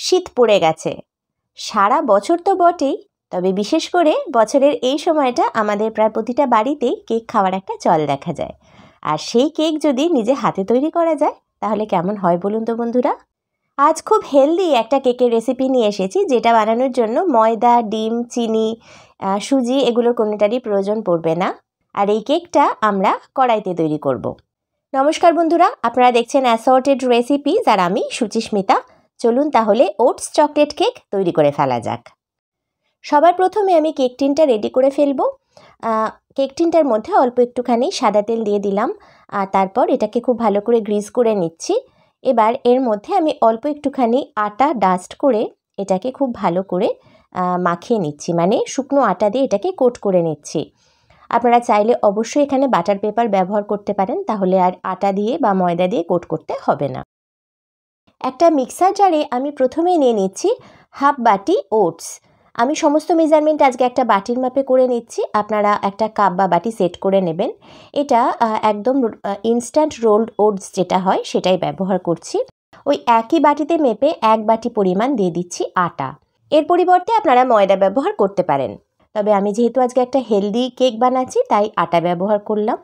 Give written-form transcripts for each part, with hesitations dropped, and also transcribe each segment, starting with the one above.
শীত পড়ে গেছে। সারা বছর তো বটেই, তবে বিশেষ করে বছরের এই সময়টা আমাদের প্রায় প্রতিটা বাড়িতেই কেক খাওয়ার একটা চল দেখা যায়। আর সেই কেক যদি নিজে হাতে তৈরি করা যায় তাহলে কেমন হয় বলুন তো বন্ধুরা। আজ খুব হেলদি একটা কেকের রেসিপি নিয়ে এসেছি, যেটা বানানোর জন্য ময়দা, ডিম, চিনি, সুজি এগুলোর কোনোটারই প্রয়োজন পড়বে না। আর এই কেকটা আমরা কড়াইতে তৈরি করব। নমস্কার বন্ধুরা, আপনারা দেখছেন অ্যাসর্টেড রেসিপিজ আর আমি সুচিস্মিতা। চলুন তাহলে ওটস চকলেট কেক তৈরি করে ফেলা যাক। সবার প্রথমে আমি কেক টিনটা রেডি করে ফেলবো। কেক টিনটার মধ্যে অল্প একটুখানি সাদা তেল দিয়ে দিলাম, আর তারপর এটাকে খুব ভালো করে গ্রিস করে নিচ্ছি। এবার এর মধ্যে আমি অল্প একটুখানি আটা ডাস্ট করে এটাকে খুব ভালো করে মাখিয়ে নিচ্ছি, মানে শুকনো আটা দিয়ে এটাকে কোট করে নিচ্ছি। আপনারা চাইলে অবশ্যই এখানে বাটার পেপার ব্যবহার করতে পারেন, তাহলে আর আটা দিয়ে বা ময়দা দিয়ে কোট করতে হবে না। একটা মিক্সার জারে আমি প্রথমেই নিয়ে নিচ্ছি হাফ বাটি ওটস। আমি সমস্ত মেজারমেন্ট আজকে একটা বাটির মাপে করে নিচ্ছি, আপনারা একটা কাপ বা বাটি সেট করে নেবেন। এটা একদম ইনস্ট্যান্ট রোলড ওটস যেটা হয় সেটাই ব্যবহার করছি। ওই একই বাটিতে মেপে 1 বাটি পরিমাণ দিয়ে দিচ্ছি আটা। এর পরিবর্তে আপনারা ময়দা ব্যবহার করতে পারেন, তবে আমি যেহেতু আজকে একটা হেলদি কেক বানাচ্ছি তাই আটা ব্যবহার করলাম।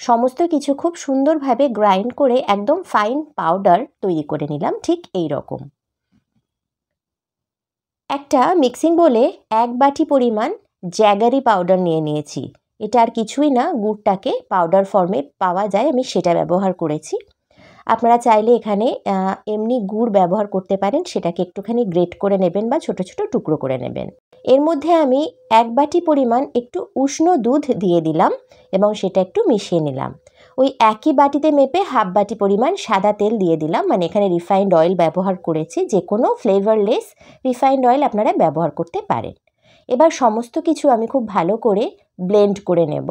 সমস্ত কিছু খুব সুন্দরভাবে গ্রাইন্ড করে একদম ফাইন পাউডার তৈরি করে নিলাম, ঠিক এই রকম। একটা মিক্সিং বোলে 1 বাটি পরিমাণ জ্যাগারি পাউডার নিয়ে নিয়েছি। এটা আর কিছুই না, গুড়টাকে পাউডার ফর্মে পাওয়া যায়, আমি সেটা ব্যবহার করেছি। আপনারা চাইলে এখানে এমনি গুড় ব্যবহার করতে পারেন, সেটাকে একটুখানি গ্রেট করে নেবেন বা ছোট ছোট টুকরো করে নেবেন। এর মধ্যে আমি 1 বাটি পরিমাণ একটু উষ্ণ দুধ দিয়ে দিলাম এবং সেটা একটু মিশিয়ে নিলাম। ওই একই বাটিতে মেপে হাফ বাটি পরিমাণ সাদা তেল দিয়ে দিলাম, মানে এখানে রিফাইন্ড অয়েল ব্যবহার করেছি। যে কোনো ফ্লেভারলেস রিফাইন্ড অয়েল আপনারা ব্যবহার করতে পারেন। এবার সমস্ত কিছু আমি খুব ভালো করে ব্লেন্ড করে নেব।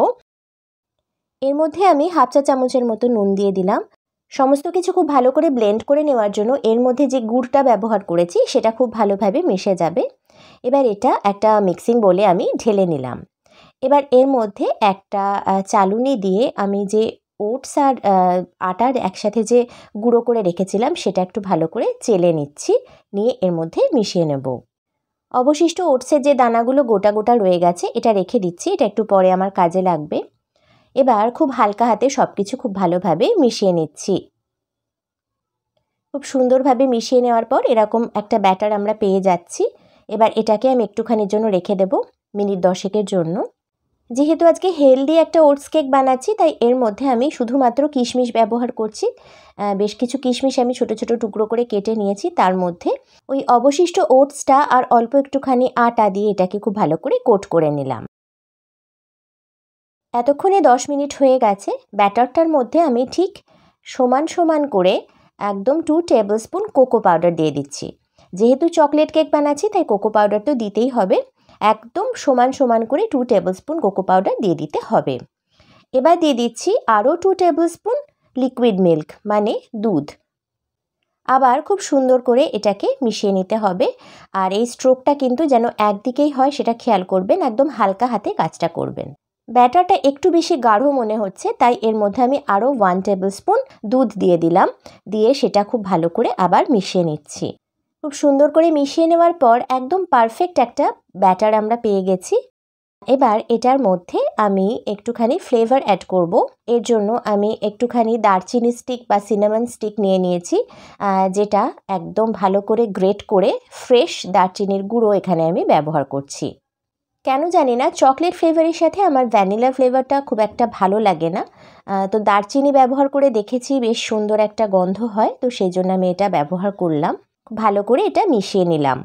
এর মধ্যে আমি হাফ চা চামচের মতো নুন দিয়ে দিলাম। সমস্ত কিছু খুব ভালো করে ব্লেন্ড করে নেওয়ার জন্য এর মধ্যে যে গুড়টা ব্যবহার করেছি সেটা খুব ভালোভাবে মিশে যাবে। এবার এটা একটা মিক্সিং বোলে আমি ঢেলে নিলাম। এবার এর মধ্যে একটা চালুনি দিয়ে আমি যে ওটস আর আটার একসাথে যে গুঁড়ো করে রেখেছিলাম সেটা একটু ভালো করে চেলে নিচ্ছি, নিয়ে এর মধ্যে মিশিয়ে নেব। অবশিষ্ট ওটসের যে দানাগুলো গোটা গোটা রয়ে গেছে এটা রেখে দিচ্ছি, এটা একটু পরে আমার কাজে লাগবে। এবার খুব হালকা হাতে সব কিছু খুব ভালোভাবে মিশিয়ে নিচ্ছি। খুব সুন্দরভাবে মিশিয়ে নেওয়ার পর এরকম একটা ব্যাটার আমরা পেয়ে যাচ্ছি। এবার এটাকে আমি একটুখানির জন্য রেখে দেব, মিনিট 10 জন্য। যেহেতু আজকে হেলদি একটা ওটস কেক বানাচ্ছি তাই এর মধ্যে আমি শুধুমাত্র কিশমিশ ব্যবহার করছি। বেশ কিছু কিশমিশ আমি ছোট ছোট টুকরো করে কেটে নিয়েছি, তার মধ্যে ওই অবশিষ্ট ওটসটা আর অল্প একটুখানি আটা দিয়ে এটাকে খুব ভালো করে কোট করে নিলাম। এতক্ষণে 10 মিনিট হয়ে গেছে। ব্যাটারটার মধ্যে আমি ঠিক সমান সমান করে একদম 2 টেবিল স্পুন কোকো পাউডার দিয়ে দিচ্ছি। যেহেতু চকলেট কেক বানাচ্ছি তাই কোকো পাউডার তো দিতেই হবে। একদম সমান সমান করে 2 টেবিল স্পুন কোকো পাউডার দিয়ে দিতে হবে। এবার দিয়ে দিচ্ছি আরও 2 টেবিল স্পুন লিকুইড মিল্ক, মানে দুধ। আবার খুব সুন্দর করে এটাকে মিশিয়ে নিতে হবে। আর এই স্ট্রোকটা কিন্তু যেন একদিকেই হয় সেটা খেয়াল করবেন, একদম হালকা হাতে কাজটা করবেন। ব্যাটারটা একটু বেশি গাঢ় মনে হচ্ছে তাই এর মধ্যে আমি আরও 1 টেবিল স্পুন দুধ দিয়ে দিলাম, দিয়ে সেটা খুব ভালো করে আবার মিশিয়ে নিচ্ছি। খুব সুন্দর করে মিশিয়ে নেওয়ার পর একদম পারফেক্ট একটা ব্যাটার আমরা পেয়ে গেছি। এবার এটার মধ্যে আমি একটুখানি ফ্লেভার অ্যাড করব। এর জন্য আমি একটুখানি দারচিনি স্টিক বা সিনামন স্টিক নিয়ে নিয়েছি, যেটা একদম ভালো করে গ্রেট করে ফ্রেশ দারচিনির গুঁড়ো এখানে আমি ব্যবহার করছি। কেন জানি না চকলেট ফ্লেভারের সাথে আমার ভ্যানিলা ফ্লেভারটা খুব একটা ভালো লাগে না, তো দারচিনি ব্যবহার করে দেখেছি বেশ সুন্দর একটা গন্ধ হয়, তো সেই জন্য আমি এটা ব্যবহার করলাম। ভালো করে এটা মিশিয়ে নিলাম।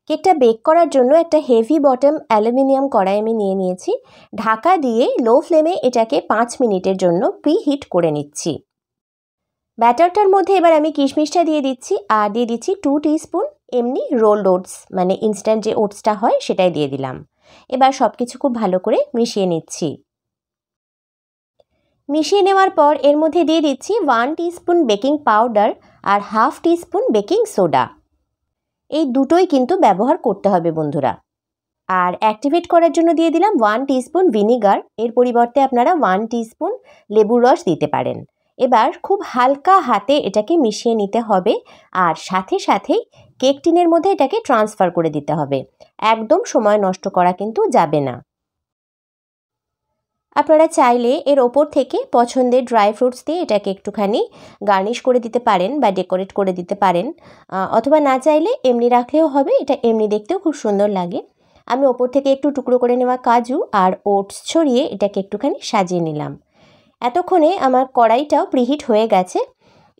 কেকটা বেক করার জন্য একটা হেভি বটম অ্যালুমিনিয়াম কড়াই আমি নিয়ে নিয়েছি। ঢাকা দিয়ে লো ফ্লেমে এটাকে 5 মিনিটের জন্য প্রিহিট করে নিচ্ছি। ব্যাটারটার মধ্যে এবার আমি কিশমিশটা দিয়ে দিচ্ছি, আর দিয়ে দিচ্ছি 2 টিস্পুন এমনি রোলড ওটস, মানে ইনস্ট্যান্ট যে ওটসটা হয় সেটাই দিয়ে দিলাম। এবার সব কিছু খুব ভালো করে মিশিয়ে নিচ্ছি। মিশিয়ে নেওয়ার পর এর মধ্যে দিয়ে দিচ্ছি 1 টিস্পুন বেকিং পাউডার আর হাফ টিস্পুন বেকিং সোডা। এই দুটোই কিন্তু ব্যবহার করতে হবে বন্ধুরা। আর অ্যাক্টিভেট করার জন্য দিয়ে দিলাম 1 টিস্পুন ভিনিগার, এর পরিবর্তে আপনারা 1 টিস্পুন লেবুর রস দিতে পারেন। এবার খুব হালকা হাতে এটাকে মিশিয়ে নিতে হবে, আর সাথে সাথেই কেক টিনের মধ্যে এটাকে ট্রান্সফার করে দিতে হবে। একদম সময় নষ্ট করা কিন্তু যাবে না। আপনারা চাইলে এর ওপর থেকে পছন্দের ড্রাই ফ্রুটস দিয়ে এটাকে একটুখানি গার্নিশ করে দিতে পারেন বা ডেকোরেট করে দিতে পারেন, অথবা না চাইলে এমনি রাখলেও হবে। এটা এমনি দেখতেও খুব সুন্দর লাগে। আমি ওপর থেকে একটু টুকরো করে নেওয়া কাজু আর ওটস ছড়িয়ে এটাকে একটুখানি সাজিয়ে নিলাম। এতক্ষণে আমার কড়াইটাও প্রিহিট হয়ে গেছে।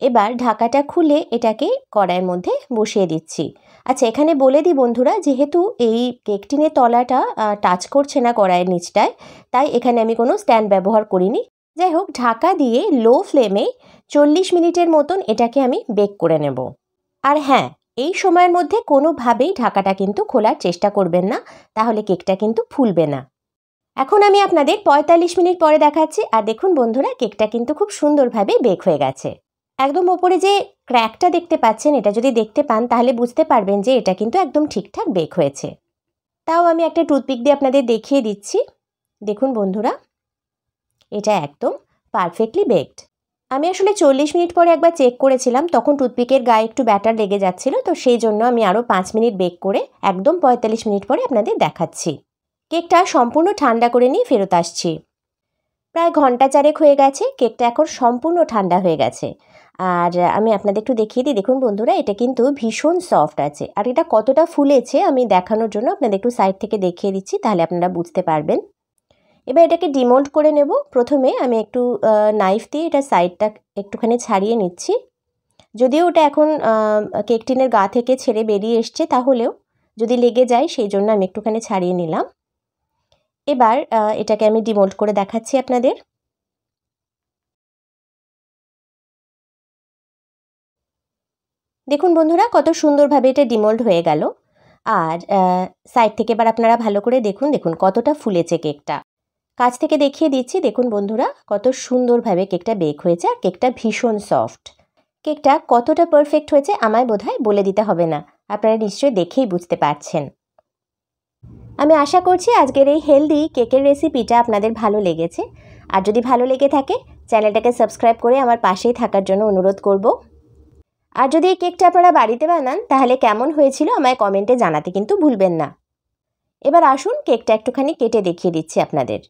এবার ঢাকাটা খুলে এটাকে কড়াইয়ের মধ্যে বসিয়ে দিচ্ছি। আচ্ছা, এখানে বলে দিই বন্ধুরা, যেহেতু এই কেক টিনের তলাটা টাচ করছে না কড়াইয়ের নিচটায়, তাই এখানে আমি কোনো স্ট্যান্ড ব্যবহার করিনি। যাই হোক, ঢাকা দিয়ে লো ফ্লেমে 40 মিনিটের মতন এটাকে আমি বেক করে নেব। আর হ্যাঁ, এই সময়ের মধ্যে কোনোভাবেই ঢাকাটা কিন্তু খোলার চেষ্টা করবেন না, তাহলে কেকটা কিন্তু ফুলবে না। এখন আমি আপনাদের 45 মিনিট পরে দেখাচ্ছি। আর দেখুন বন্ধুরা, কেকটা কিন্তু খুব সুন্দরভাবে বেক হয়ে গেছে। একদম ওপরে যে ক্র্যাকটা দেখতে পাচ্ছেন, এটা যদি দেখতে পান তাহলে বুঝতে পারবেন যে এটা কিন্তু একদম ঠিকঠাক বেক হয়েছে। তাও আমি একটা টুথপিক দিয়ে আপনাদের দেখিয়ে দিচ্ছি। দেখুন বন্ধুরা, এটা একদম পারফেক্টলি বেকড। আমি আসলে 40 মিনিট পরে একবার চেক করেছিলাম, তখন টুথপিকের গায়ে একটু ব্যাটার লেগে যাচ্ছিল, তো সেই জন্য আমি আরও 5 মিনিট বেক করে একদম 45 মিনিট পরে আপনাদের দেখাচ্ছি। কেকটা সম্পূর্ণ ঠান্ডা করে নিয়ে ফেরত আসছি। প্রায় ঘন্টা 4 হয়ে গেছে, কেকটা এখন সম্পূর্ণ ঠান্ডা হয়ে গেছে। আর আমি আপনাদের একটু দেখিয়ে দিই। দেখুন বন্ধুরা, এটা কিন্তু ভীষণ সফট আছে। আর এটা কতটা ফুলেছে আমি দেখানোর জন্য আপনাদের একটু সাইড থেকে দেখিয়ে দিচ্ছি, তাহলে আপনারা বুঝতে পারবেন। এবার এটাকে ডিমোল্ড করে নেব। প্রথমে আমি একটু নাইফ দিয়ে এটা সাইডটা একটুখানি ছাড়িয়ে নিচ্ছি। যদিও ওটা এখন কেক টিনের গা থেকে ছেড়ে বেরিয়ে এসছে, তাহলেও যদি লেগে যায় সেই জন্য আমি একটুখানি ছাড়িয়ে নিলাম। এবার এটাকে আমি ডিমোল্ড করে দেখাচ্ছি আপনাদের। দেখুন বন্ধুরা, কত সুন্দরভাবে এটা ডিমোল্ড হয়ে গেল। আর সাইড থেকে এবার আপনারা ভালো করে দেখুন, দেখুন কতটা ফুলেছে কেকটা। কাছ থেকে দেখিয়ে দিচ্ছি। দেখুন বন্ধুরা, কত সুন্দরভাবে কেকটা বেক হয়েছে। আর কেকটা ভীষণ সফট। কেকটা কতটা পারফেক্ট হয়েছে আমায় বোধহয় বলে দিতে হবে না, আপনারা নিশ্চয়ই দেখেই বুঝতে পারছেন। আমি আশা করছি আজকের এই হেলদি কেকের রেসিপিটা আপনাদের ভালো লেগেছে। আর যদি ভালো লেগে থাকে, চ্যানেলটাকে সাবস্ক্রাইব করে আমার পাশেই থাকার জন্য অনুরোধ করব। আর যদি এই কেকটা আপনারা বাড়িতে বানান, তাহলে কেমন হয়েছিল আমায় কমেন্টে জানাতে কিন্তু ভুলবেন না। এবার আসুন, কেকটা একটুখানি কেটে দেখিয়ে দিচ্ছি আপনাদের।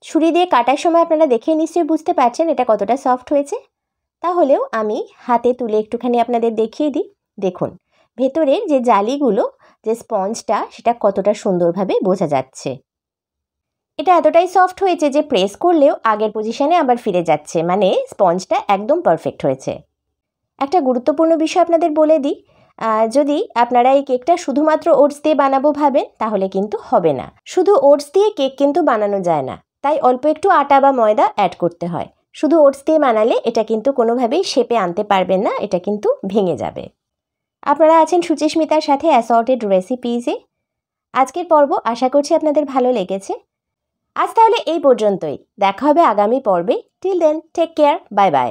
ছুরি দিয়ে কাটার সময় আপনারা দেখে নিশ্চয়ই বুঝতে পারছেন এটা কতটা সফট হয়েছে। তাহলেও আমি হাতে তুলে একটুখানি আপনাদের দেখিয়ে দিই। দেখুন ভেতরের যে জালিগুলো, যে স্পঞ্জটা, সেটা কতটা সুন্দরভাবে বোঝা যাচ্ছে। এটা এতটাই সফট হয়েছে যে প্রেস করলেও আগের পজিশনে আবার ফিরে যাচ্ছে, মানে স্পঞ্জটা একদম পারফেক্ট হয়েছে। একটা গুরুত্বপূর্ণ বিষয় আপনাদের বলে দিই, যদি আপনারা এই কেকটা শুধুমাত্র ওটস দিয়ে বানাবো ভাবেন, তাহলে কিন্তু হবে না। শুধু ওটস দিয়ে কেক কিন্তু বানানো যায় না, তাই অল্প একটু আটা বা ময়দা অ্যাড করতে হয়। শুধু ওটস দিয়ে বানালে এটা কিন্তু কোনোভাবেই শেপে আনতে পারবেন না, এটা কিন্তু ভেঙে যাবে। আপনারা আছেন সুচিস্মিতার সাথে অ্যাসর্টেড রেসিপিজে। আজকের পর্ব আশা করছি আপনাদের ভালো লেগেছে। আজ তাহলে এই পর্যন্তই। দেখা হবে আগামী পর্বে। Till then, take care, bye by.